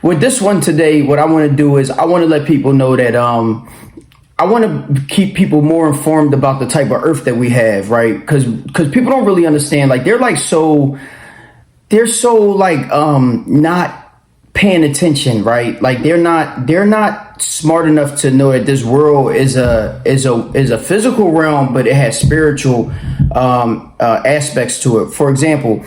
with this one today, what I want to do is I want to let people know that I want to keep people more informed about the type of earth that we have, right? Because people don't really understand. Like they're so like not paying attention, right? Like they're not smart enough to know that this world is a physical realm, but it has spiritual aspects to it. For example,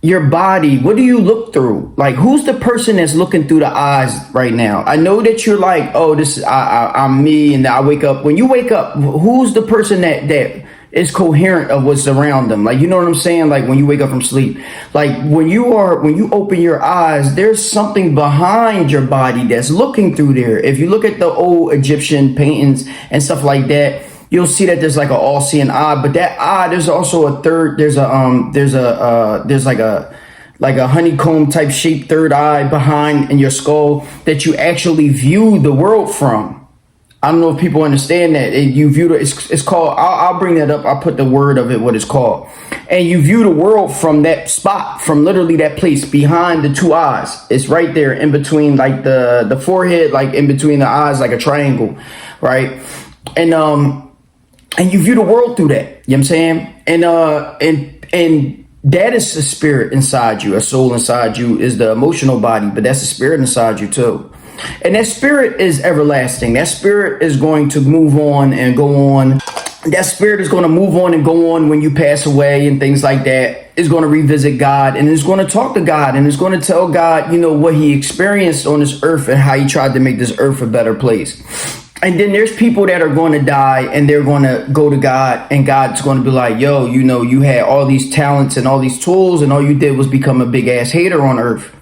your body, what do you look through? Like, who's the person that's looking through the eyes right now? I know that you're like, oh, this is I'm me, and I wake up. When you wake up, who's the person that is coherent of what's around them? Like, you know what I'm saying? Like when you wake up from sleep, like when you open your eyes, there's something behind your body that's looking through there. If you look at the old Egyptian paintings and stuff like that, you'll see that there's like an all-seeing eye, but that eye, there's also a third, there's like a honeycomb type shaped third eye behind in your skull that you actually view the world from. I don't know if people understand that. You view it's called, I'll bring that up. I'll put the word of it, what it's called. And you view the world from that spot, from literally that place behind the two eyes. It's right there in between like the forehead, like in between the eyes, like a triangle, right? And you view the world through that. You know what I'm saying? And that is the spirit inside you. A soul inside you is the emotional body, but that's the spirit inside you too. And that spirit is everlasting. That spirit is going to move on and go on. That spirit is going to move on and go on when you pass away and things like that. It's going to revisit God and it's going to talk to God and it's going to tell God, you know, what he experienced on this earth and how he tried to make this earth a better place. And then there's people that are going to die and they're going to go to God and God's going to be like, yo, you know, you had all these talents and all these tools and all you did was become a big ass hater on earth.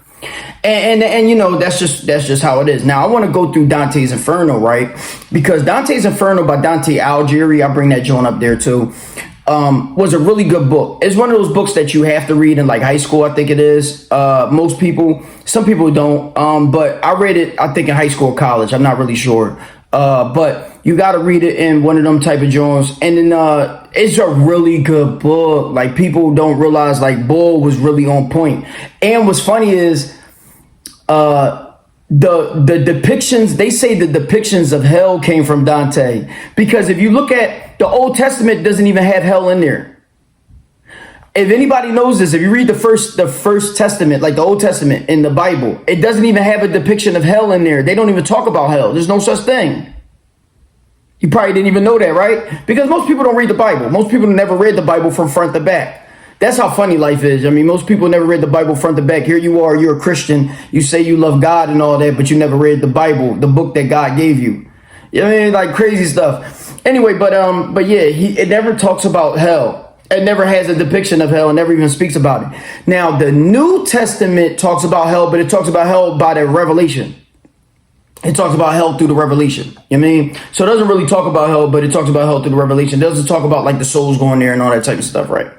And you know, that's just how it is. Now, I want to go through Dante's Inferno, right? Because Dante's Inferno by Dante Alighieri, I bring that joint up there too, was a really good book. It's one of those books that you have to read in like high school, I think it is. Most people, some people don't, but I read it, I think in high school or college. I'm not really sure. But you got to read it in one of them type of joints. And then it's a really good book. Like people don't realize like Bull was really on point. And what's funny is the depictions, they say the depictions of hell came from Dante. Because if you look at the Old Testament, it doesn't even have hell in there. If anybody knows this, if you read the first Testament, like the Old Testament in the Bible, it doesn't even have a depiction of hell in there. They don't even talk about hell. There's no such thing. You probably didn't even know that, right? Because most people don't read the Bible. Most people never read the Bible from front to back. That's how funny life is. I mean, most people never read the Bible front to back. Here you are, you're a Christian. You say you love God and all that, but you never read the Bible, the book that God gave you. You know what I mean? Like crazy stuff. Anyway, but yeah, it never talks about hell. It never has a depiction of hell and never even speaks about it. Now, the New Testament talks about hell, but it talks about hell by the revelation. It talks about hell through the revelation. You know what I mean? So it doesn't really talk about hell, but it talks about hell through the revelation. It doesn't talk about like the souls going there and all that type of stuff, right?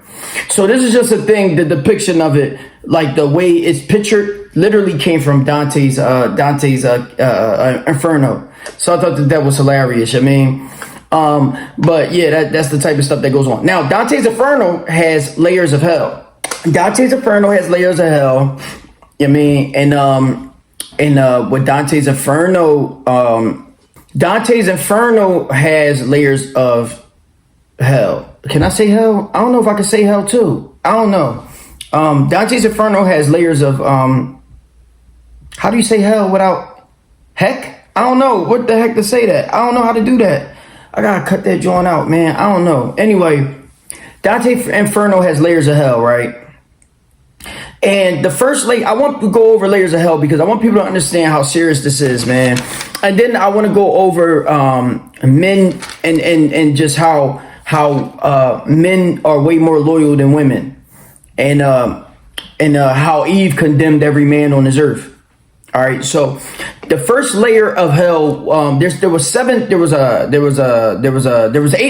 So this is just a thing, the depiction of it, like the way it's pictured, literally came from Dante's Inferno. So I thought that was hilarious. I mean, but yeah, that's the type of stuff that goes on. Now, Dante's Inferno has layers of hell. Dante's Inferno has layers of hell. I mean, and with Dante's Inferno has layers of hell. Can I say hell? I don't know if I can say hell too. I don't know. Dante's Inferno has layers of how do you say hell without heck? I don't know what the heck to say that. I don't know how to do that. I gotta cut that joint out, man. I don't know. Anyway, Dante's Inferno has layers of hell, right? And the first layer, I want to go over layers of hell because I want people to understand how serious this is, man. And then I want to go over men and just how men are way more loyal than women, and how Eve condemned every man on this earth. All right, so the first layer of hell, there was 8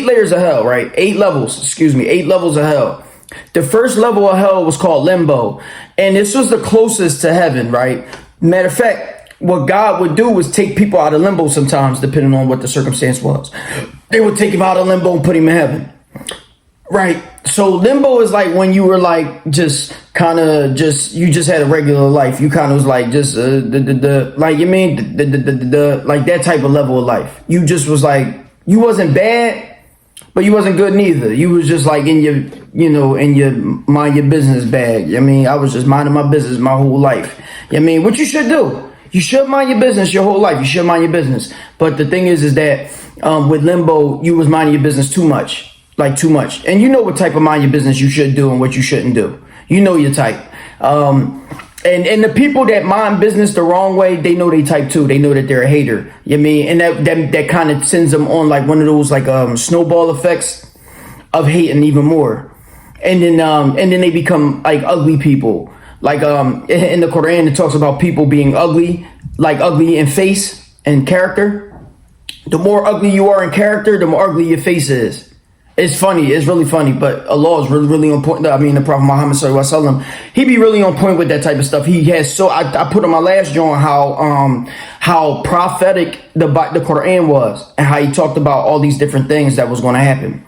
layers of hell, right? 8 levels of hell. The first level of hell was called limbo, and this was the closest to heaven, right? Matter of fact, what God would do was take people out of limbo sometimes, depending on what the circumstance was. They would take him out of limbo and put him in heaven, right? So limbo is like when you were like just kind of just you just had a regular life. You kind of was like just the like you mean the like that type of level of life. You just was like you wasn't bad, but you wasn't good neither. You was just like in your in your mind your business bag. I mean, I was just minding my business my whole life. I mean, what you should do. You should mind your business your whole life. You should mind your business. But the thing is that with limbo, you was minding your business too much. Like too much. And you know what type of mind your business you should do and what you shouldn't do. You know your type. And the people that mind business the wrong way, they know they type too. They know that they're a hater. You know what I mean? And that kind of sends them on like one of those like snowball effects of hating even more. And then they become like ugly people. Like in the Quran it talks about people being ugly, like ugly in face and character. The more ugly you are in character, the more ugly your face is. It's funny. It's really funny, but Allah is really, really on point. I mean, the Prophet Muhammad sallallahu alaihi wasallam, he be really on point with that type of stuff. He has so I put on my last joint how prophetic the Quran was and how he talked about all these different things that was going to happen.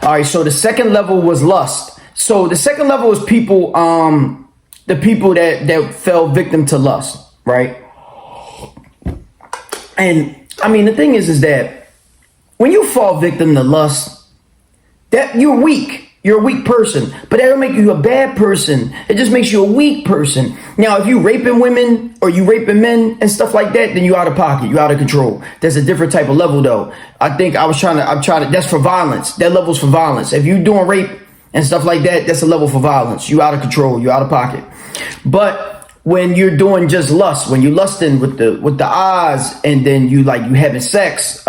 All right, so the second level was lust. So the second level is people, the people that fell victim to lust, right? And I mean, the thing is that when you fall victim to lust, that you're weak. You're a weak person, but that don't make you a bad person. It just makes you a weak person. Now, if you raping women or you raping men and stuff like that, then you out of pocket. You out of control. That's a different type of level, though. I think I'm trying to. That's for violence. That level's for violence. If you doing rape and stuff like that, that's a level for violence. You out of control. You out of pocket. But when you're doing just lust, when you lusting with the eyes, and then you having sex,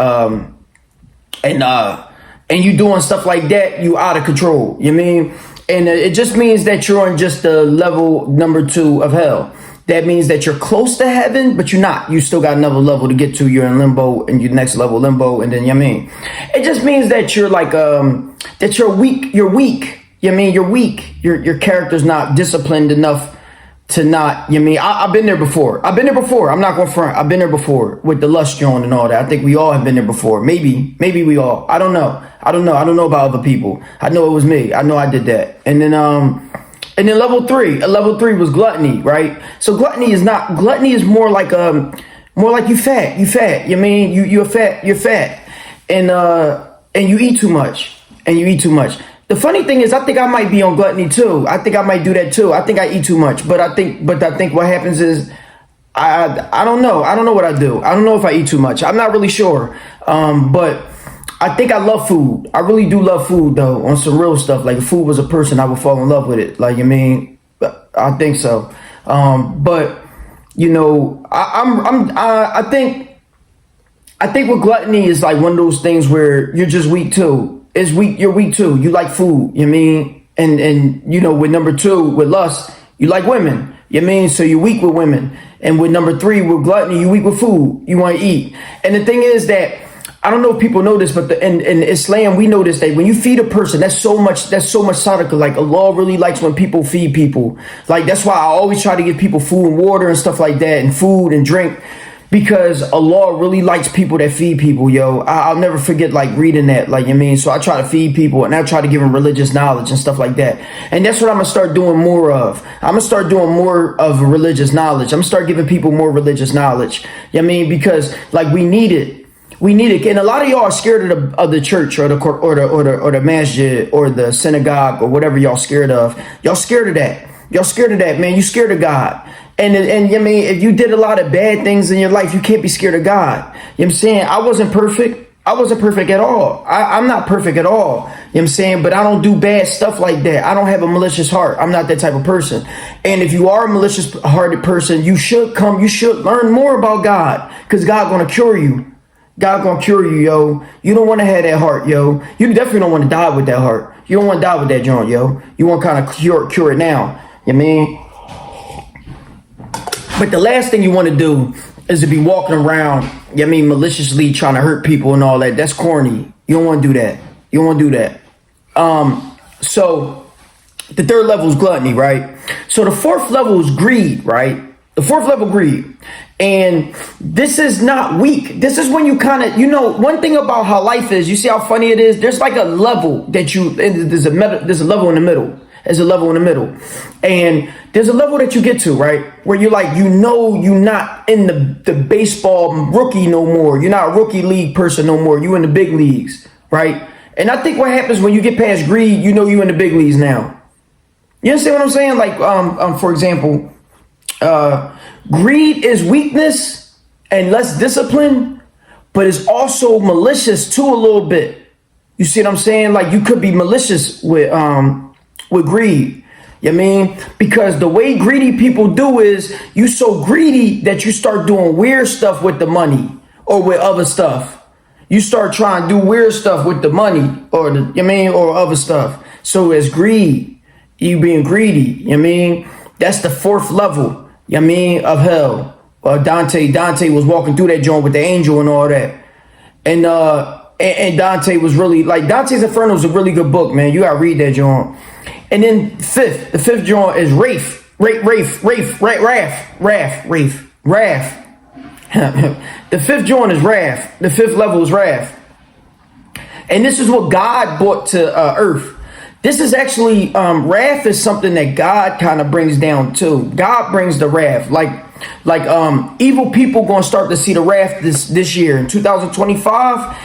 and you doing stuff like that, you out of control. You mean? And it just means that you're on just the level number 2 of hell. That means that you're close to heaven, but you're not. You still got another level to get to. You're in limbo, and your next level limbo, and then you mean? It just means that you're like that you're weak. You're weak. You mean? You're weak. Your character's not disciplined enough to not, you mean, I've been there before. I'm not going to front. I've been there before with the lust joint and all that. I think we all have been there before. Maybe we all. I don't know. I don't know about other people. I know it was me. I know I did that. And then level 3. Level 3 was gluttony, right? So gluttony is more like you fat. You mean you're fat, and you eat too much. The funny thing is, I think I might be on gluttony too. I think I might do that too. I think I eat too much, but I think what happens is, I don't know. I don't know what I do. I don't know if I eat too much. I'm not really sure. But I think I love food. I really do love food though, on some real stuff. Like if food was a person, I would fall in love with it. Like, I mean, I think so. But you know, I think with gluttony is like one of those things where you're just weak too. It's weak. You're weak too. You like food. You mean? And you know, with number 2, with lust, you like women. You mean? So you're weak with women. And with number 3, with gluttony, you weak with food. You want to eat. And the thing is that I don't know if people know this, but in Islam, we know this, that when you feed a person, that's so much sadaqah. Like Allah really likes when people feed people. Like that's why I always try to give people food and water and stuff like that, and food and drink. Because Allah really likes people that feed people, yo. I'll never forget like reading that, like, you mean? So I try to feed people, and I try to give them religious knowledge and stuff like that. And that's what I'm going to start doing more of. I'm going to start doing more of religious knowledge. I'm going to start giving people more religious knowledge. You know what I mean? Because like we need it. And a lot of y'all are scared of the church or the masjid or the synagogue or whatever y'all scared of. Y'all scared of that. Man. You scared of God. And I mean, if you did a lot of bad things in your life, you can't be scared of God. You know what I'm saying? I wasn't perfect. At all. I'm not perfect at all. You know what I'm saying? But I don't do bad stuff like that. I don't have a malicious heart. I'm not that type of person. And if you are a malicious hearted person, you should learn more about God, because God's going to cure you. God going to cure you, yo. You don't want to have that heart, yo. You definitely don't want to die with that heart. You don't want to die with that joint, yo. You want to kind of cure it now. You know what I mean? But the last thing you want to do is to be walking around, you know what I mean, maliciously trying to hurt people and all that. That's corny. You don't want to do that. So the third level is gluttony, right? So the fourth level is greed, right? The fourth level, greed. And this is not weak. This is when you kind of, one thing about how life is, you see how funny it is? There's like a level that there's a level in the middle. There's a level in the middle. And there's a level that you get to, right? Where you're like, you're not in the baseball rookie no more. You're not a rookie league person no more. You in the big leagues, right? And I think what happens when you get past greed, you in the big leagues now. You understand what I'm saying? Like, for example, greed is weakness and less discipline, but it's also malicious too a little bit. You see what I'm saying? Like, you could be malicious with greed. You know what I mean? Because the way greedy people do is you so greedy that you start doing weird stuff with the money or with other stuff. You start trying to do weird stuff with the money or or other stuff. So it's greed. You being greedy. You know what I mean? That's the fourth level. You know what I mean? Of hell. Dante was walking through that joint with the angel and all that. And Dante was really like, Dante's Inferno is a really good book, man. You gotta read that joint. And then the fifth joint is Wrath. The fifth joint is Wrath. The fifth level is Wrath. And this is what God brought to earth. This is actually, wrath is something that God kind of brings down too. God brings the wrath. Like evil people gonna start to see the wrath this year. In 2025,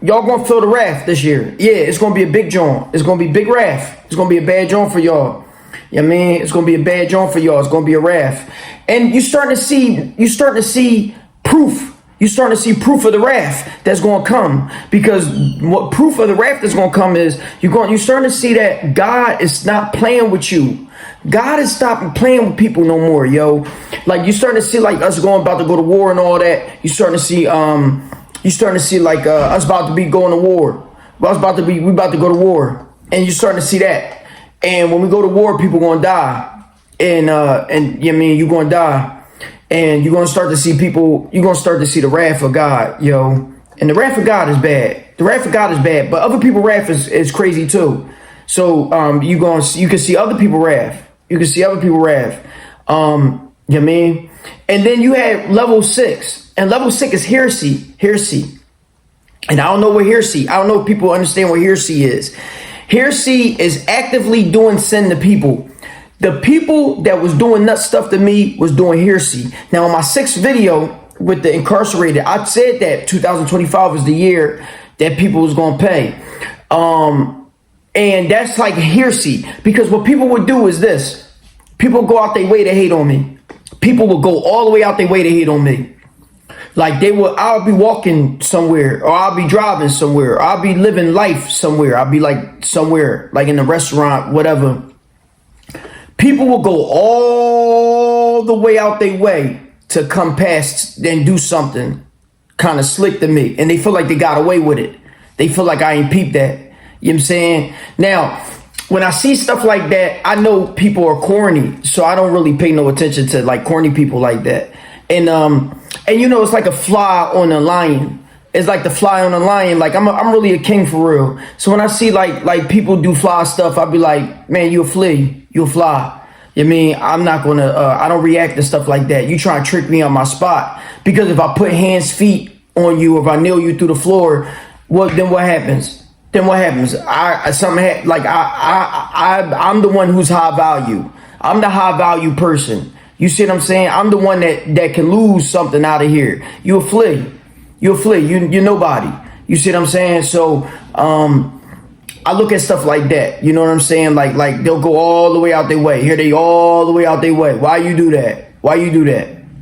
y'all gonna feel the wrath this year. Yeah, it's gonna be a big joint. It's gonna be big wrath. It's gonna be a bad joint for y'all. You know what I mean? It's gonna be a bad joint for y'all. It's gonna be a wrath. And you're starting to see proof. You're starting to see proof of the wrath that's going to come, because what proof of the wrath that's going to come is you're starting to see that God is not playing with you. God is stopping playing with people no more, yo. Like, you're starting to see like us about to go to war and all that. You're starting to see like us about to be going to war. We about to go to war, and you're starting to see that. And when we go to war, people going to die, and you know what I mean, you're going to die. And you're going to start to see the wrath of God, yo. And the wrath of God is bad. The wrath of God is bad, but other people's wrath is crazy too. So you can see other people's wrath. You can see other people's wrath. You know what I mean? And then you have level 6. And level 6 is heresy. And I don't know what heresy. I don't know if people understand what heresy is. Heresy is actively doing sin to people. The people that was doing nut stuff to me was doing heresy. Now, in my 6th video with the incarcerated, I said that 2025 was the year that people was going to pay. And that's like heresy, because what people would do is this. People go out their way to hate on me. People will go all the way out their way to hate on me. Like, I'll be walking somewhere, or I'll be driving somewhere, or I'll be living life somewhere. I'll be like somewhere, like in a restaurant, whatever. People will go all the way out their way to come past and do something kind of slick to me. And they feel like they got away with it. They feel like I ain't peeped that. You know what I'm saying? Now, when I see stuff like that, I know people are corny. So I don't really pay no attention to like corny people like that. And it's like a fly on a lion. It's like the fly on a lion. Like, I'm really a king for real. So when I see like people do fly stuff, I'll be like, man, you a flea, you a fly. You know what I mean? I'm not gonna. I don't react to stuff like that. You try to trick me on my spot, because if I put hands, feet on you, if I nail you through the floor, then what happens? I'm the one who's high value. I'm the high value person. You see what I'm saying? I'm the one that can lose something out of here. You a flea. You're nobody. You see what I'm saying? So I look at stuff like that. You know what I'm saying? Like they'll go all the way out their way. Here they all the way out their way. Why you do that?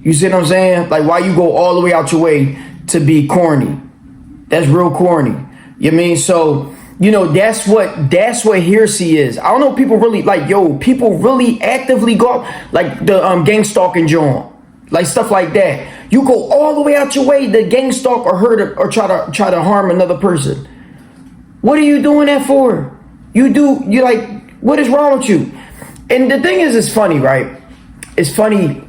You see what I'm saying? Like, why you go all the way out your way to be corny? That's real corny. You know what I mean? So, that's what heresy is. I don't know, people really people really actively go out, like the gang stalking John, like stuff like that. You go all the way out your way to gang stalk or hurt or try to harm another person. What are you doing that for? You're like, what is wrong with you? And the thing is, it's funny, right? It's funny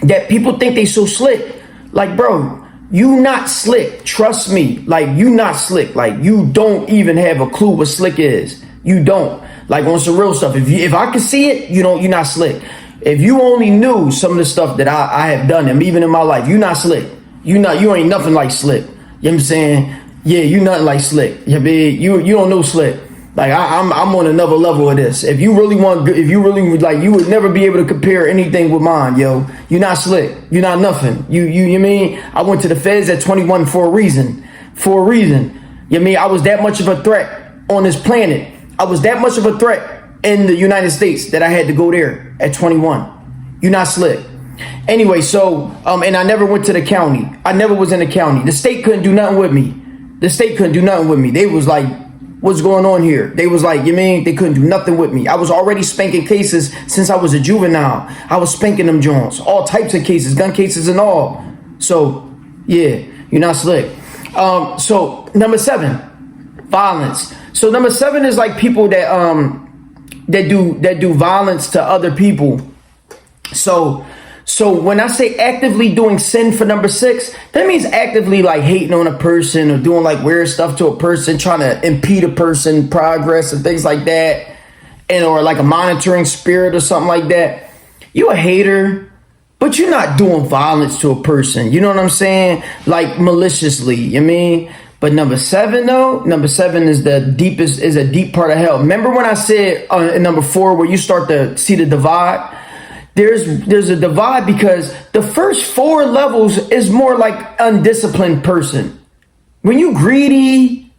that people think they so slick. Like, bro, you not slick. Trust me. Like, you not slick. Like, you don't even have a clue what slick is. You don't. Like, on some real stuff. If I can see it, you're not slick. If you only knew some of the stuff that I have done, and even in my life, you not slick. You ain't nothing like slick. You know what I'm saying? Yeah, you nothing like slick. You don't know slick. Like I'm on another level of this. If you really like, you would never be able to compare anything with mine, yo. You not slick. You not nothing. You mean? I went to the feds at 21 for a reason. For a reason. You mean? I was that much of a threat on this planet. I was that much of a threat in the United States that I had to go there at 21. You not slick. Anyway, so and I never went to the county. I never was in the county. The state couldn't do nothing with me. The state couldn't do nothing with me. They was like, what's going on here? They was like, you mean? They couldn't do nothing with me. I was already spanking cases since I was a juvenile. I was spanking them joints, all types of cases, gun cases and all. So yeah, you're not slick. So number 7, violence. So number 7 is like people that do violence to other people. So when I say actively doing sin for number 6, that means actively like hating on a person or doing like weird stuff to a person, trying to impede a person progress and things like that, and or like a monitoring spirit or something like that. You a hater, but you're not doing violence to a person. You know what I'm saying? Like maliciously, you mean? But number 7 though, number 7 is a deep part of hell. Remember when I said in number 4 where you start to see the divide? There's a divide because the first 4 levels is more like undisciplined person. When you greedy,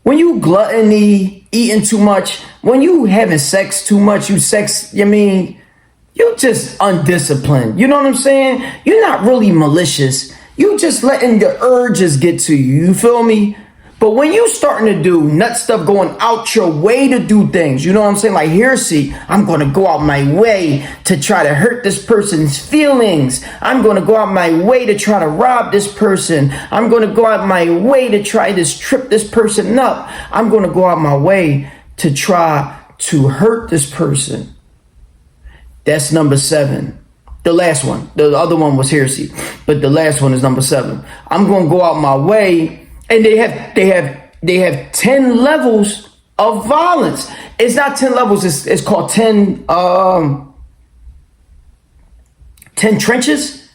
when you gluttony, eating too much, when you having sex too much, you just undisciplined. You know what I'm saying? You're not really malicious. You just letting the urges get to you. You feel me? But when you starting to do nut stuff, going out your way to do things, you know what I'm saying? Like here, see, I'm going to go out my way to try to hurt this person's feelings. I'm going to go out my way to try to rob this person. I'm going to go out my way to try to trip this person up. I'm going to go out my way to try to hurt this person. That's number 7. The last one. The other one was heresy, but the last one is number 7. I'm going to go out my way. And they have 10 levels of violence. It's not 10 levels. It's called 10 trenches.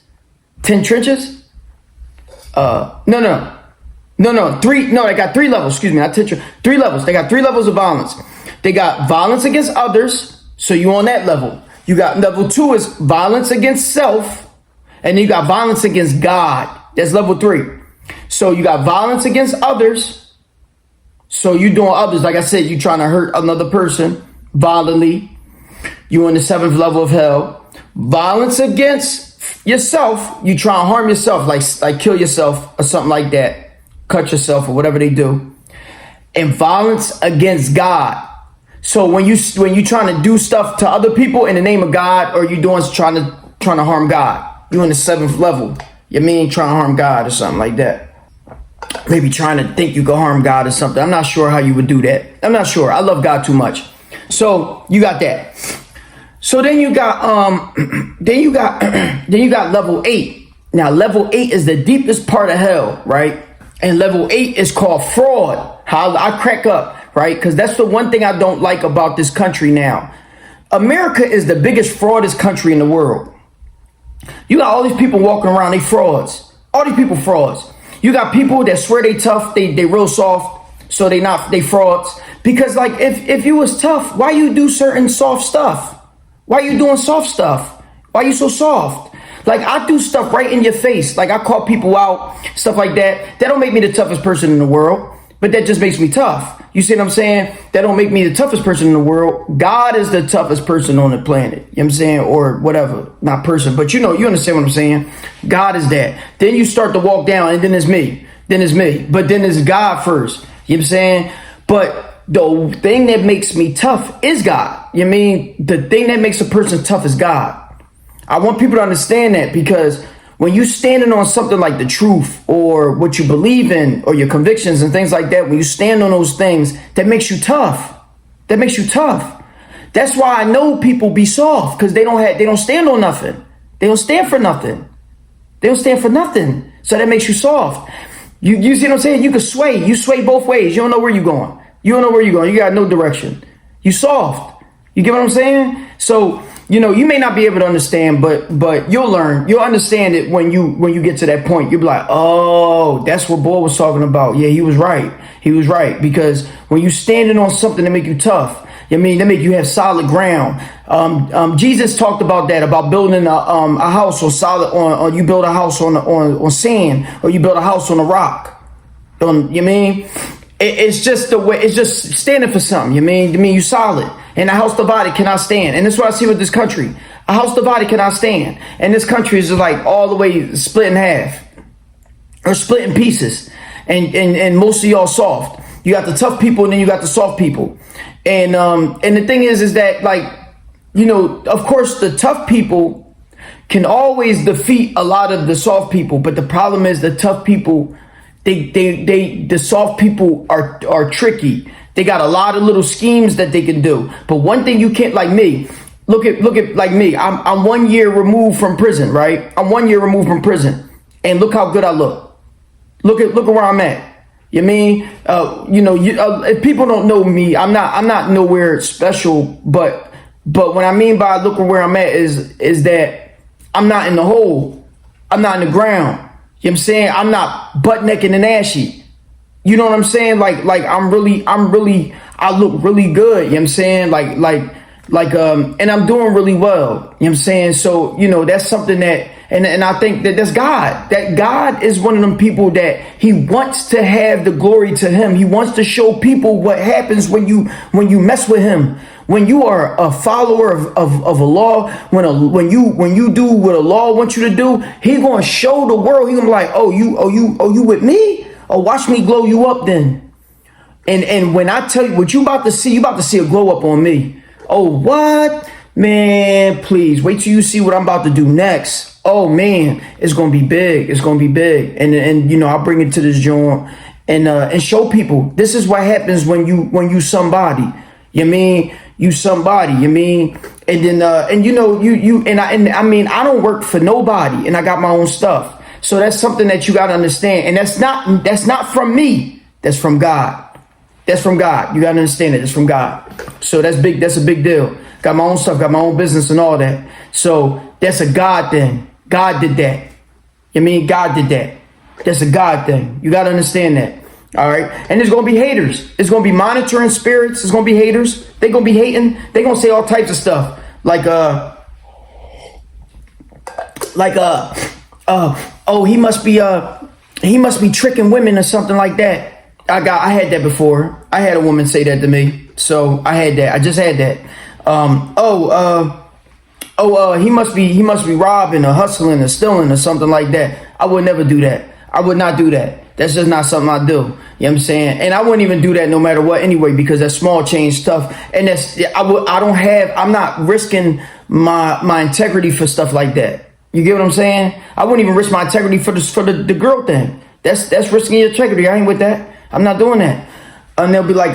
10 trenches. No. 3. No, they got 3 levels. Excuse me. Not 10. 3 levels. They got 3 levels of violence. They got violence against others. So you on that level. You got level 2 is violence against self, and then you got violence against God. That's level 3. So you got violence against others. So you doing others. Like I said, you trying to hurt another person violently. You in the 7th level of hell. Violence against yourself. You trying to harm yourself, like kill yourself or something like that. Cut yourself or whatever they do. And violence against God. So when you trying to do stuff to other people in the name of God, or you doing trying to harm God, you in the 7th level. You mean trying to harm God or something like that. Maybe trying to think you can harm God or something. I'm not sure how you would do that. I'm not sure. I love God too much. So you got that. So then you got level 8. Now level 8 is the deepest part of hell, right? And level 8 is called fraud. How I crack up, right? Because that's the one thing I don't like about this country now. America is the biggest fraudest country in the world. You got all these people walking around, they frauds. All these people frauds. You got people that swear they tough, they real soft, so they frauds. Because like if you was tough, why you do certain soft stuff? Why you doing soft stuff? Why you so soft? Like I do stuff right in your face. Like I call people out, stuff like that. That don't make me the toughest person in the world, but that just makes me tough. You see what I'm saying? That don't make me the toughest person in the world. God is the toughest person on the planet. You know what I'm saying? Or whatever. Not person, but you understand what I'm saying? God is that. Then you start to walk down and then it's me. Then it's me. But then it's God first. You know what I'm saying? But the thing that makes me tough is God. You know what I mean? The thing that makes a person tough is God. I want people to understand that, because when you standing on something like the truth or what you believe in or your convictions and things like that, when you stand on those things, that makes you tough. That makes you tough. That's why I know people be soft, because they don't stand on nothing. They don't stand for nothing. They don't stand for nothing. So that makes you soft. You see what I'm saying? You can sway. You sway both ways. You don't know where you're going. You don't know where you're going. You got no direction. You soft. You get what I'm saying? So you may not be able to understand, but you'll learn. You'll understand it when you get to that point. You'll be like, oh, that's what Boy was talking about. Yeah, he was right. He was right. Because when you standing on something that make you tough, that make you have solid ground. Jesus talked about that, about building a house on solid, on you build a house on sand, or you build a house on a rock. It's just the way, it's just standing for something. You solid. And a house divided cannot stand. And that's what I see with this country. A house divided cannot stand. And this country is just like all the way split in half, or split in pieces. And most of y'all soft. You got the tough people, and then you got the soft people. And the thing is that, like, of course the tough people can always defeat a lot of the soft people. But the problem is the tough people, the soft people are tricky. They got a lot of little schemes that they can do. But one thing you can't, like me, look at like me. I'm 1 year removed from prison, right? I'm 1 year removed from prison. And look how good I look. Look at where I'm at. If people don't know me, I'm not nowhere special, but what I mean by look at where I'm at is that I'm not in the hole. I'm not in the ground. You know what I'm saying? I'm not butt naked and ashy. You know what I'm saying? Like I look really good. You know what I'm saying? And I'm doing really well. You know what I'm saying? So, that's something that, and I think that's God. That God is one of them people that he wants to have the glory to him. He wants to show people what happens when you mess with him. When you are a follower of a law, when you do what a law wants you to do, he gonna show the world. He gonna be like, oh, you with me? Oh, watch me glow you up then. And when I tell you what you about to see a glow up on me. Oh, what? Man, please wait till you see what I'm about to do next. Oh man, it's gonna be big. It's gonna be big. And I'll bring it to this joint and show people this is what happens when you somebody. You somebody. And then I don't work for nobody, and I got my own stuff. So that's something that you got to understand. And that's not from me. That's from God. That's from God. You got to understand it. It's from God. So that's big. That's a big deal. Got my own stuff, got my own business and all that. So that's a God thing. God did that. God did that. That's a God thing. You got to understand that. All right. And there's going to be haters. There's going to be monitoring spirits. There's going to be haters. They're going to be hating. They're going to say all types of stuff. Oh, he must be tricking women or something like that. I had that before. I had a woman say that to me. So I had that. I just had that. He must be robbing or hustling or stealing or something like that. I would never do that. I would not do that. That's just not something I do. You know what I'm saying? And I wouldn't even do that no matter what anyway, because that small change stuff. And I'm not risking my integrity for stuff like that. You get what I'm saying? I wouldn't even risk my integrity for the girl thing. That's risking your integrity. I ain't with that. I'm not doing that. And they'll be like,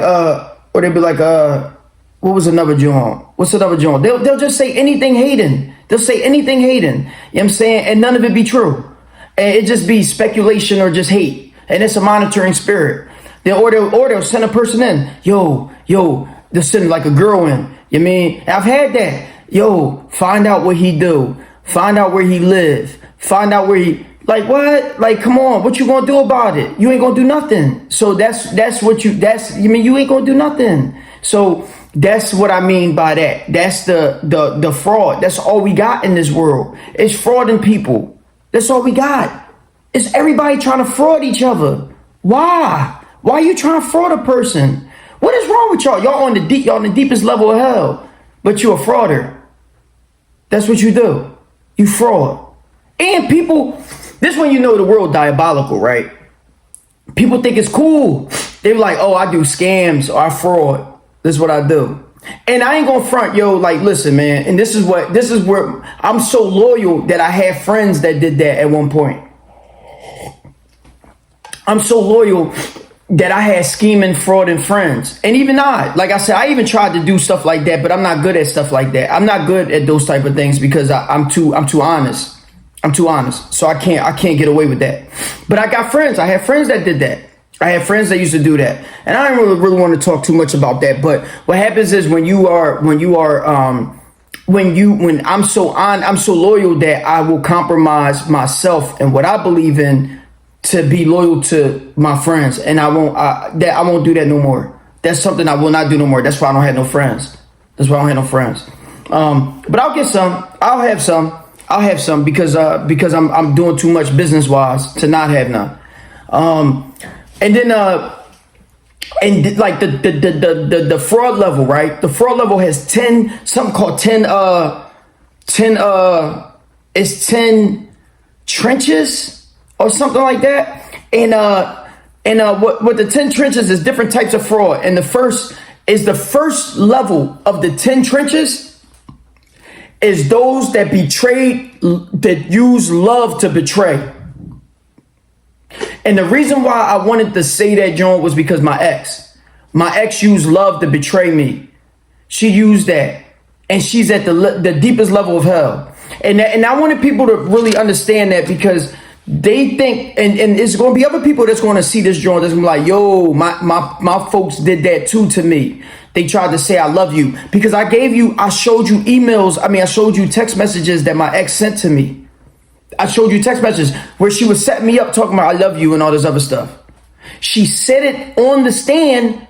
what was another joint? What's another joint? They'll just say anything hating. They'll say anything hating. You know what I'm saying? And none of it be true. And it just be speculation or just hate. And it's a monitoring spirit. They'll send a person in. Yo, they'll send like a girl in. I've had that. Yo, find out what he do. Find out where he live. Find out where he, like what? Like, come on, what you gonna do about it? You ain't gonna do nothing. So you ain't gonna do nothing. So that's what I mean by that. That's the fraud. That's all we got in this world. It's frauding people. That's all we got. It's everybody trying to fraud each other. Why? Why are you trying to fraud a person? What is wrong with y'all? Y'all on the deepest level of hell, but you're a frauder. That's what you do. You fraud. And people, this when you know the world diabolical, right? People think it's cool. They're like, oh, I do scams or I fraud. This is what I do. And I ain't gonna front, like, listen, man. And this is where I'm so loyal that I had friends that did that at one point. I'm so loyal that I had scheming, fraud, and friends. And even like I said, I even tried to do stuff like that, but I'm not good at stuff like that. I'm not good at those type of things because I'm too honest. I'm too honest. So I can't get away with that. But I got friends. I had friends that did that. I had friends that used to do that. And I don't really want to talk too much about that. But what happens is when you are when I'm so loyal that I will compromise myself and what I believe in to be loyal to my friends, and I won't do that no more. That's something I will not do no more. That's why I don't have no friends. But I'll get some. I'll have some because I'm doing too much business wise to not have none. And then like the fraud level, right? The fraud level has 10, something called 10 it's 10 trenches or something like that. And what the 10 trenches is different types of fraud. And the first level of the 10 trenches is those that that use love to betray. And the reason why I wanted to say that, John, was because my ex used love to betray me. She used that, and she's at the deepest level of hell. And I wanted people to really understand that, because they think, and it's going to be other people that's going to see this, John, that's going to be like, yo, my folks did that too to me. They tried to say I love you because I showed you emails. I showed you text messages that my ex sent to me. I showed you text messages where she was setting me up talking about I love you and all this other stuff. She said it on the stand.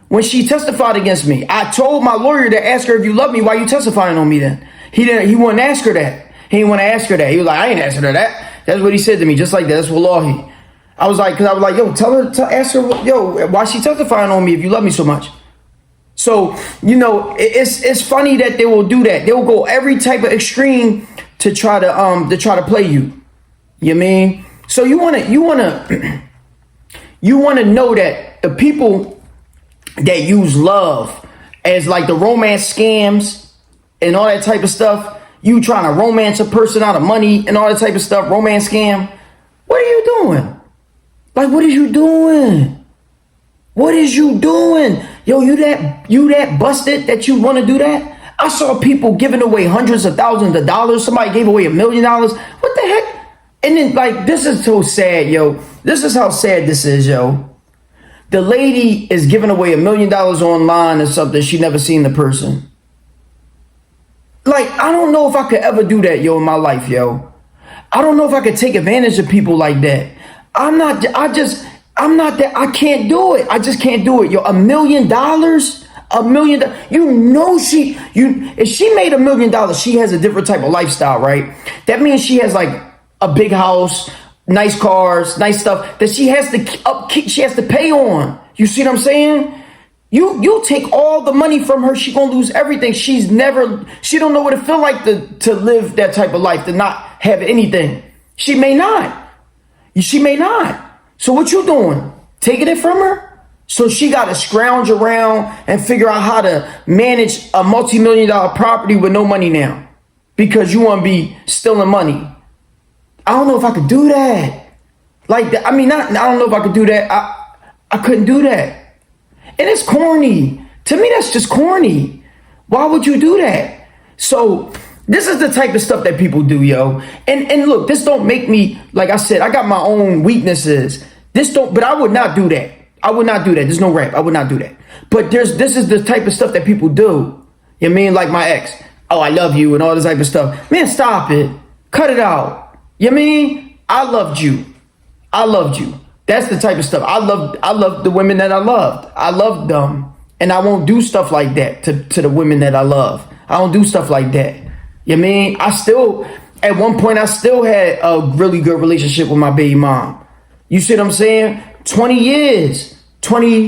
When she testified against me. I told my lawyer to ask her, if you love me, why you testifying on me then? He wouldn't ask her that. He didn't want to ask her that. He was like, I ain't asking her that. That's what he said to me, just like that. That's wallahi. I was like, yo, ask her, yo, why she testifying on me if you love me so much? So, it's funny that they will do that. They will go every type of extreme to try to play you. You mean? So you wanna know that the people that use love as like the romance scams and all that type of stuff, you trying to romance a person out of money and all that type of stuff, romance scam. What are you doing? Like, what is you doing? What is you doing? Yo, you that busted that you want to do that? I saw people giving away hundreds of thousands of dollars. Somebody gave away $1 million. What the heck? And then, like, this is so sad, yo. This is how sad this is, yo. The lady is giving away $1 million online or something. She never seen the person. Like, I don't know if I could ever do that, yo, in my life, yo. I don't know if I could take advantage of people like that. I can't do it. I just can't do it, yo. $1 million? $1 million. If she made $1 million, she has a different type of lifestyle, right? That means she has like a big house, nice cars, nice stuff that she has to pay on. You see what I'm saying? You take all the money from her, she gonna lose everything. She don't know what it feel like to live that type of life, to not have anything. She may not. So what you doing? Taking it from her? So she got to scrounge around and figure out how to manage a multi-million-dollar property with no money now, because you want to be stealing money. I don't know if I could do that. Like that. I don't know if I could do that. I couldn't do that. And it's corny. To me, that's just corny. Why would you do that? So this is the type of stuff that people do, yo. And look, this don't make me, like I said, I got my own weaknesses. But I would not do that. There's no rap. I would not do that. But this is the type of stuff that people do. You know what I mean? Like my ex. Oh, I love you and all this type of stuff. Man, stop it. Cut it out. You know what I mean? I loved you. That's the type of stuff. I love the women that I loved. I loved them. And I won't do stuff like that to the women that I love. I don't do stuff like that. You know what I mean? At one point, I still had a really good relationship with my baby mom. You see what I'm saying? 22 years. You know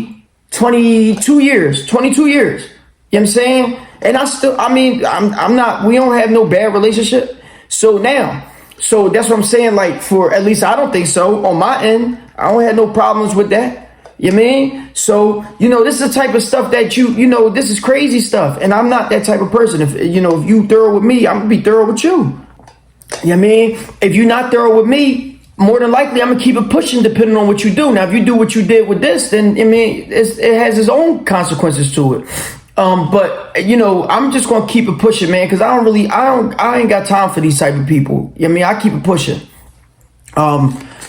what I'm saying? And we don't have no bad relationship. So that's what I'm saying. Like, for at least I don't think so. On my end, I don't have no problems with that. You know what I mean? So, this is the type of stuff that this is crazy stuff. And I'm not that type of person. If you thorough with me, I'm going to be thorough with you. You know what I mean? If you're not thorough with me, more than likely, I'm going to keep it pushing depending on what you do. Now, if you do what you did with this, then, it has its own consequences to it. But I'm just going to keep it pushing, man, because I ain't got time for these type of people. You know what I mean? I keep it pushing.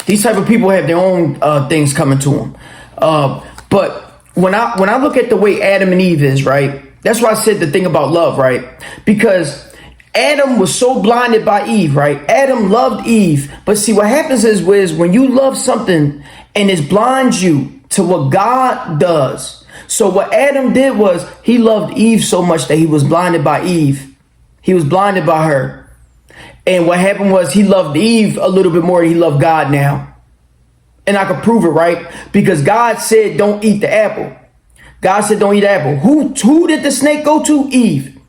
These type of people have their own things coming to them. But when I look at the way Adam and Eve is, right? That's why I said the thing about love, right? Because Adam was so blinded by Eve, right? Adam loved Eve. But see, what happens is when you love something and it blinds you to what God does. So what Adam did was he loved Eve so much that he was blinded by Eve. He was blinded by her. And what happened was he loved Eve a little bit more than he loved God now. And I could prove it, right? Because God said, don't eat the apple. God said, don't eat the apple. Who did the snake go to? Eve.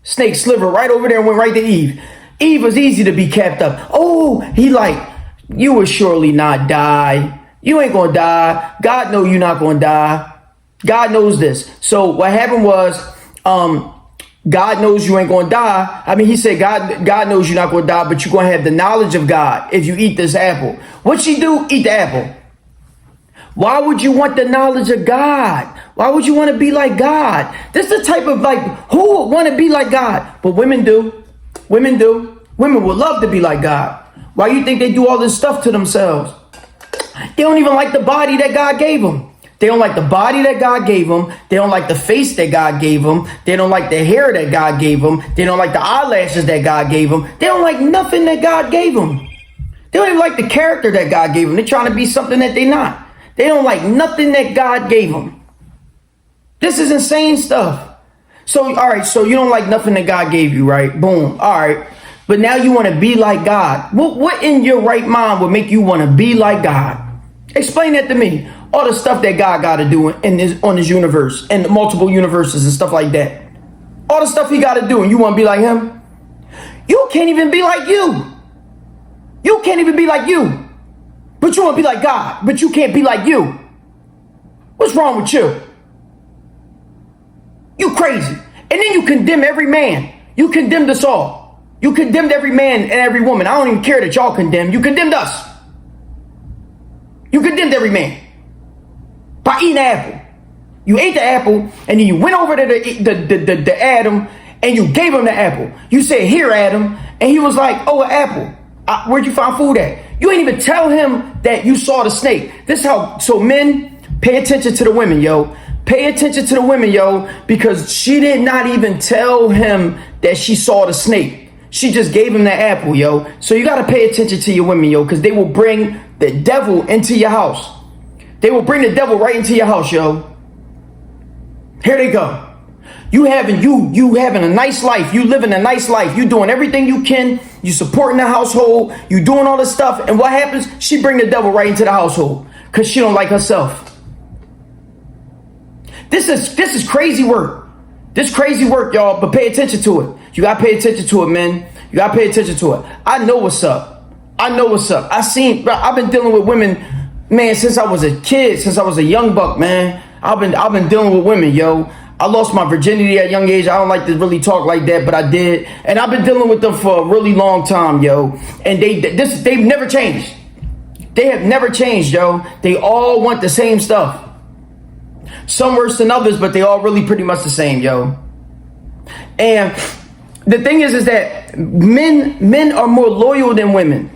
Snake slivered right over there and went right to Eve. Eve was easy to be kept up. Oh, he like, you will surely not die. You ain't going to die. God know you're not going to die. God knows this. So what happened was, God knows you ain't going to die. I mean, he said, God knows you're not going to die, but you're going to have the knowledge of God if you eat this apple. What'd she do? Eat the apple. Why would you want the knowledge of God? Why would you want to be like God? This is the type of who would want to be like God? But women do. Women do. Women would love to be like God. Why you think they do all this stuff to themselves? They don't even like the body that God gave them. They don't like the body that God gave them. They don't like the face that God gave them. They don't like the hair that God gave them. They don't like the eyelashes that God gave them. They don't like nothing that God gave them. They don't even like the character that God gave them. They're trying to be something that they're not. They don't like nothing that God gave them. This is insane stuff. So, all right, so you don't like nothing that God gave you, right? Boom. All right. But now you want to be like God. What in your right mind would make you want to be like God? Explain that to me. All the stuff that God got to do on his universe and multiple universes and stuff like that. All the stuff he got to do and you want to be like him? You can't even be like you. You can't even be like you. But you want to be like God, but you can't be like you. What's wrong with you? You crazy. And then you condemn every man. You condemned us all. You condemned every man and every woman. I don't even care that y'all condemned. You condemned us. You condemned every man by eating an apple. You ate the apple and then you went over to the Adam and you gave him the apple. You said, here, Adam. And he was like, oh, an apple. Where'd you find food at? You ain't even tell him that you saw the snake. This is how, so men, pay attention to the women, yo. Pay attention to the women, yo, because she did not even tell him that she saw the snake. She just gave him the apple, yo. So you got to pay attention to your women, yo, because they will bring the devil into your house. They will bring the devil right into your house, yo. Here they go. You having a nice life. You living a nice life. You doing everything you can. You supporting the household. You doing all this stuff. And what happens? She bring the devil right into the household because she don't like herself. This is crazy work. This crazy work, y'all. But pay attention to it. You gotta pay attention to it, man. You gotta pay attention to it. I know what's up. I know what's up. I've been dealing with women, man, since I was a kid, since I was a young buck, man. I've been dealing with women, yo. I lost my virginity at a young age. I don't like to really talk like that, but I did. And I've been dealing with them for a really long time, yo. And they've never changed. They have never changed, yo. They all want the same stuff. Some worse than others, but they all really pretty much the same, yo. And the thing is that men are more loyal than women.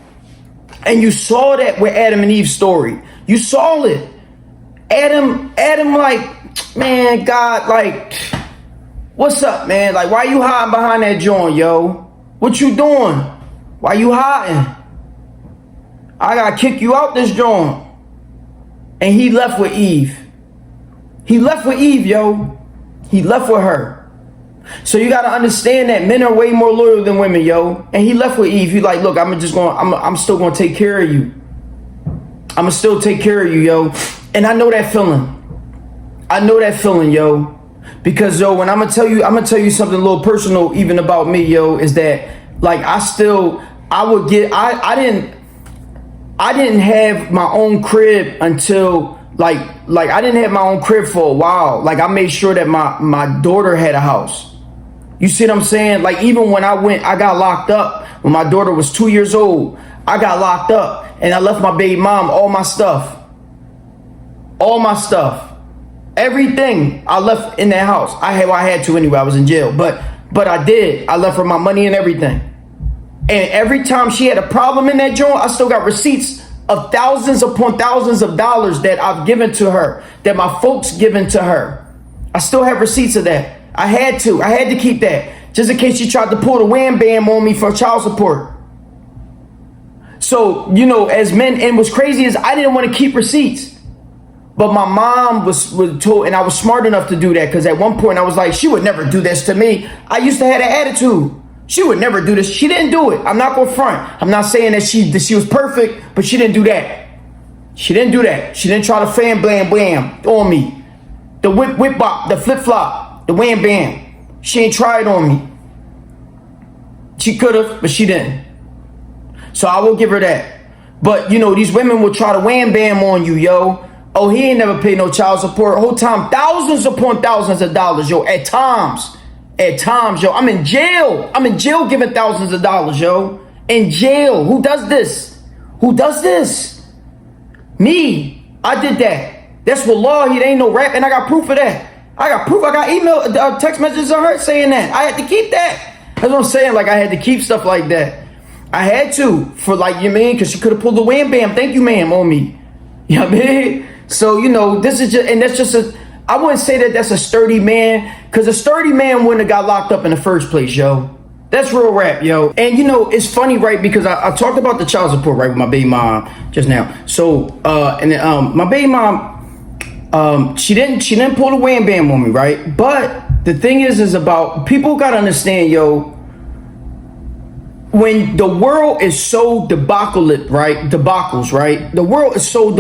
And you saw that with Adam and Eve's story. You saw it. Adam like, man, God, like, what's up, man? Like, why you hiding behind that joint, yo? What you doing? Why you hiding? I gotta kick you out this joint. And he left with Eve. He left with Eve, yo. He left with her. So you gotta understand that men are way more loyal than women, yo. And he left with Eve. He like, look, I'm still gonna take care of you. I'ma still take care of you, yo. And I know that feeling. I know that feeling, yo. Because, yo, when I'm gonna tell you something a little personal, even about me, yo, is that like I didn't have my own crib until like I didn't have my own crib for a while. Like I made sure that my daughter had a house. You see what I'm saying? Like even when I got locked up when my daughter was 2 years old. I got locked up and I left my baby mom all my stuff. Everything I left in that house. I had to anyway. I was in jail, but I did. I left her my money and everything. And every time she had a problem in that joint, I still got receipts of thousands upon thousands of dollars that I've given to her, that my folks given to her. I still have receipts of that. I had to keep that just in case she tried to pull the wham bam on me for child support. So, you know, as men, and what's crazy is I didn't want to keep receipts. But my mom was told, and I was smart enough to do that, because at one point I was like, she would never do this to me. I used to have an attitude. She would never do this. She didn't do it. I'm not going to front. I'm not saying that she was perfect, but she didn't do that. She didn't do that. She didn't try to fan blam blam on me. The whip bop, the flip flop, the wham bam. She ain't tried on me. She could have, but she didn't. So I will give her that. But, you know, these women will try to wham bam on you, yo. Oh, he ain't never paid no child support. Whole time, thousands upon thousands of dollars, yo. At times, yo. I'm in jail. I'm in jail giving thousands of dollars, yo. In jail. Who does this? Who does this? Me. I did that. That's what law. He ain't no rap, and I got proof of that. I got proof. I got email, text messages of her saying that. I had to keep that. That's what I'm saying. Like, I had to keep stuff like that. I had to, for like, you mean, because she could have pulled the wham bam. Thank you, ma'am, on me. You know what I mean? So, you know, this is just, and that's just I wouldn't say that that's a sturdy man, because a sturdy man wouldn't have got locked up in the first place, yo. That's real rap, yo. And, you know, it's funny, right, because I talked about the child support, right, with my baby mom just now. So, my baby mom, she didn't pull the wham bam on me, right? But the thing is about, people got to understand, yo, when the world is so debacles, right? The world is so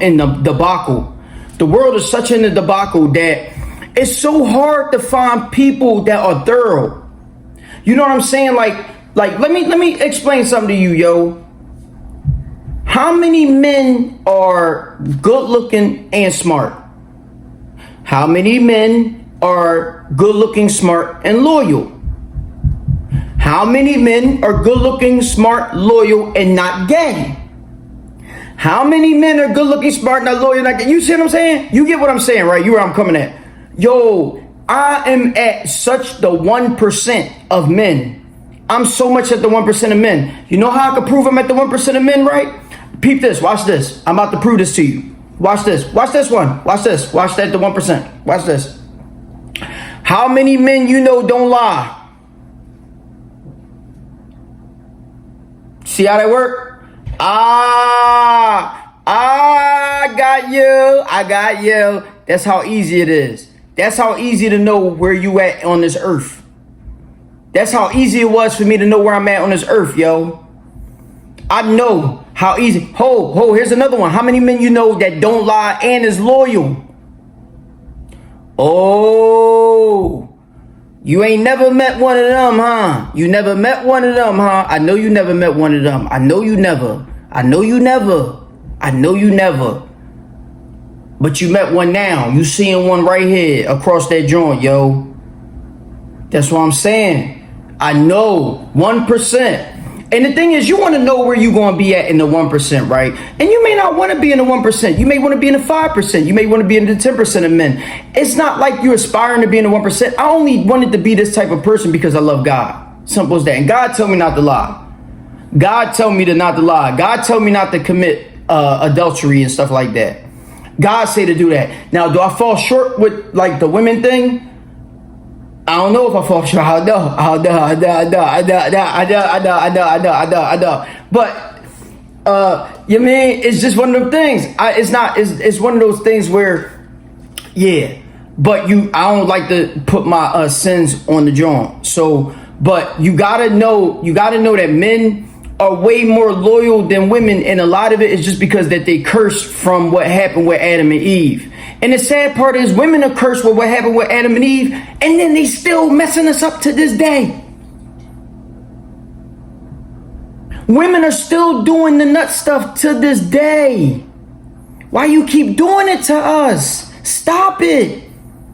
in the debacle. The world is such in the debacle that it's so hard to find people that are thorough. You know what I'm saying? Like let me explain something to you, yo. How many men are good looking and smart? How many men are good looking, smart, and loyal? How many men are good looking, smart, loyal, and not gay? How many men are good looking, smart, not loyal, not gay? You see what I'm saying? You get what I'm saying, right? You where I'm coming at. Yo, I am at such the 1% of men. I'm so much at the 1% of men. You know how I can prove I'm at the 1% of men, right? Peep this. Watch this. I'm about to prove this to you. Watch this. Watch this one. Watch this. Watch that, the 1%. Watch this. How many men you know don't lie? See how that work? I got you. That's how easy it is. That's how easy to know where you at on this earth. That's how easy it was for me to know where I'm at on this earth, yo. I know how easy. Here's another one. How many men you know that don't lie and is loyal? Oh, you ain't never met one of them, huh? You never met one of them, huh? I know you never met one of them. I know you never. But you met one now. You seeing one right here across that joint, yo. That's what I'm saying. I know 1%. And the thing is, you want to know where you're going to be at in the 1%, right? And you may not want to be in the 1%. You may want to be in the 5%. You may want to be in the 10% of men. It's not like you're aspiring to be in the 1%. I only wanted to be this type of person because I love God. Simple as that. And God told me not to lie. God told me not to lie. God told me not to commit adultery and stuff like that. God said to do that. Now, do I fall short with like the women thing? I don't know if I fall short. I know. But you mean it's just one of them things. It's one of those things where, yeah. But I don't like to put my sins on the joint. So, but you gotta know that men are way more loyal than women, and a lot of it is just because that they cursed from what happened with Adam and Eve. And the sad part is women are cursed with what happened with Adam and Eve, and then they still messing us up to this day. Women are still doing the nut stuff to this day. Why you keep doing it to us? Stop it.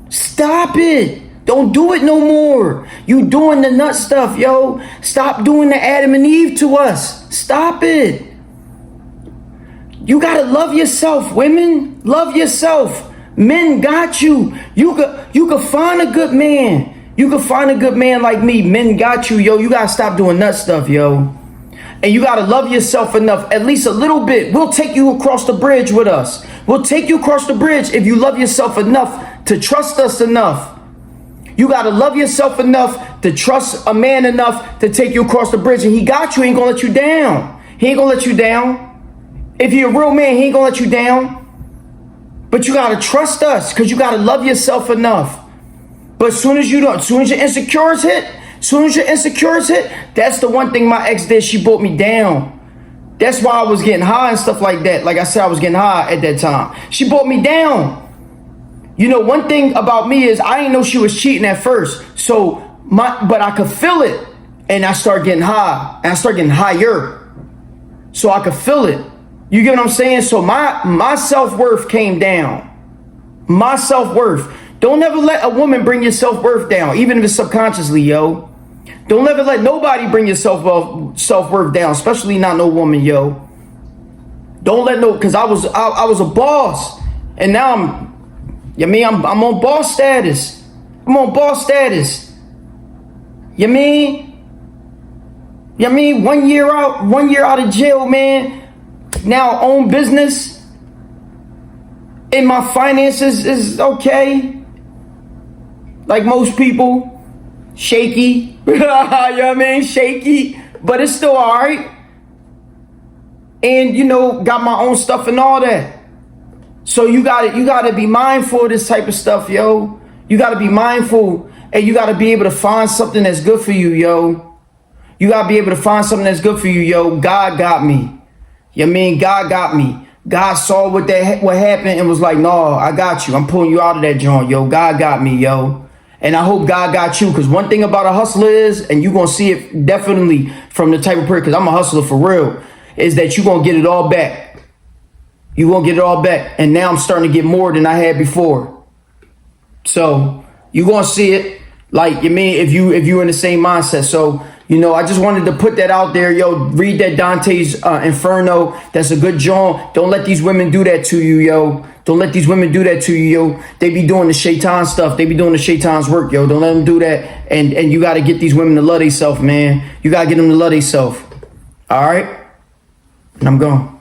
Stop it. Don't do it no more. You doing the nut stuff, yo. Stop doing the Adam and Eve to us. Stop it. You gotta love yourself, women. Love yourself. Men got you. You could find a good man. You could find a good man like me. Men got you, yo. You gotta stop doing nut stuff, yo. And you gotta love yourself enough, at least a little bit. We'll take you across the bridge with us. We'll take you across the bridge if you love yourself enough to trust us enough. You got to love yourself enough to trust a man enough to take you across the bridge. And he got you. He ain't going to let you down. He ain't going to let you down. If you're a real man, he ain't going to let you down. But you got to trust us because you got to love yourself enough. But as soon as your insecurities hit, that's the one thing my ex did. She brought me down. That's why I was getting high and stuff like that. Like I said, I was getting high at that time. She brought me down. You know, one thing about me is I didn't know she was cheating at first. But I could feel it. And I started getting high. And I started getting higher. So I could feel it. You get what I'm saying? So my self-worth came down. My self-worth. Don't ever let a woman bring your self-worth down, even if it's subconsciously, yo. Don't ever let nobody bring your self-worth down, especially not no woman, yo. Don't let because I was a boss. And now I'm on boss status. I'm on boss status. You mean 1 year out of jail, man. Now own business. And my finances is okay. Like most people. Shaky. You know what I mean? Shaky. But it's still alright. And got my own stuff and all that. So you gotta be mindful of this type of stuff, yo. You gotta be mindful, and you gotta be able to find something that's good for you, yo. You gotta be able to find something that's good for you, yo. God got me. You know what I mean? God got me. God saw what happened and was like, no, I got you. I'm pulling you out of that joint, yo. God got me, yo. And I hope God got you, because one thing about a hustler is, and you're going to see it definitely from the type of person, because I'm a hustler for real, is that you're going to get it all back. You're going to get it all back. And now I'm starting to get more than I had before. So you're going to see it. Like, if you're in the same mindset. So, I just wanted to put that out there. Yo, read that Dante's Inferno. That's a good joint. Don't let these women do that to you, yo. Don't let these women do that to you, yo. They be doing the shaitan stuff. They be doing the shaitan's work, yo. Don't let them do that. And you got to get these women to love themselves, man. You got to get them to love themselves. All right? And I'm gone.